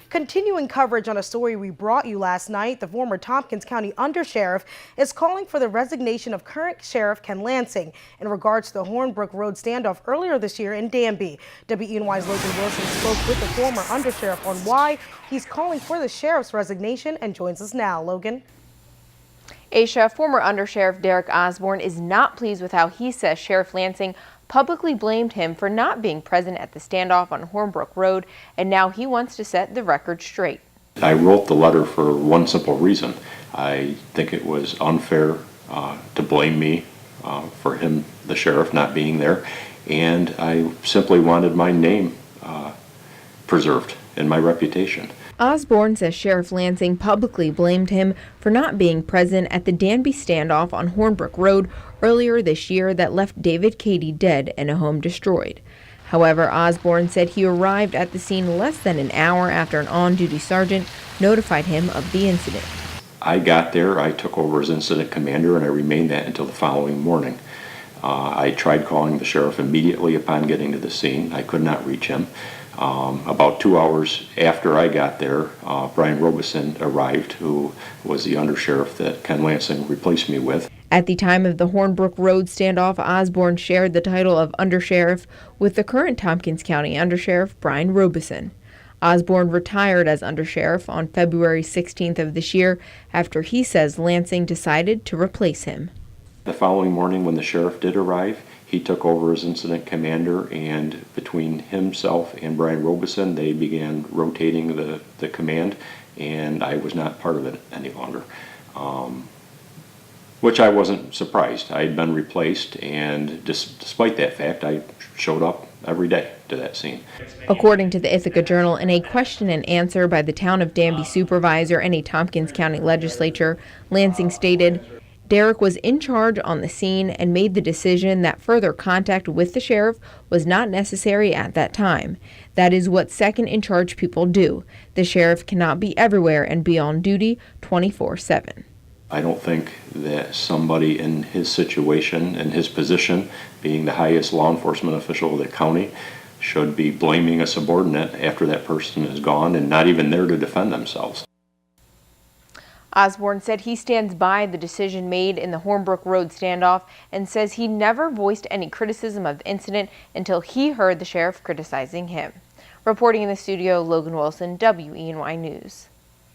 Continuing coverage on a story we brought you last night, the former Tompkins County Undersheriff is calling for the resignation of current Sheriff Ken Lansing in regards to the Hornbrook Road standoff earlier this year in Danby. WENY's Logan Wilson spoke with the former Undersheriff on why he's calling for the sheriff's resignation and joins us now. Logan. Aisha, former Undersheriff Derek Osborne is not pleased with how he says Sheriff Lansing publicly blamed him for not being present at the standoff on Hornbrook Road, and now he wants to set the record straight. I wrote the letter for one simple reason. I think it was unfair to blame me for him, the sheriff, not being there, and I simply wanted my name preserved and my reputation. Osborne says Sheriff Lansing publicly blamed him for not being present at the Danby standoff on Hornbrook Road earlier this year that left David Cady dead and a home destroyed. However, Osborne said he arrived at the scene less than an hour after an on-duty sergeant notified him of the incident. I got there, I took over as incident commander, and I remained that until the following morning. I tried calling the sheriff immediately upon getting to the scene. I could not reach him. About 2 hours after I got there, Brian Robeson arrived, who was the undersheriff that Ken Lansing replaced me with. At the time of the Hornbrook Road standoff, Osborne shared the title of Undersheriff with the current Tompkins County Undersheriff, Brian Robeson. Osborne retired as Undersheriff on February 16th of this year after he says Lansing decided to replace him. The following morning, when the sheriff did arrive, he took over as incident commander, and between himself and Brian Robeson, they began rotating the command, and I was not part of it any longer. Which I wasn't surprised. I had been replaced, and despite that fact, I showed up every day to that scene. According to the Ithaca Journal, in a question and answer by the town of Danby supervisor and a Tompkins County legislature, Lansing stated, Derek was in charge on the scene and made the decision that further contact with the sheriff was not necessary at that time. That is what second in charge people do. The sheriff cannot be everywhere and be on duty 24/7. I don't think that somebody in his situation, in his position, being the highest law enforcement official of the county, should be blaming a subordinate after that person is gone and not even there to defend themselves. Osborne said he stands by the decision made in the Hornbrook Road standoff and says he never voiced any criticism of the incident until he heard the sheriff criticizing him. Reporting in the studio, Logan Wilson, WENY News.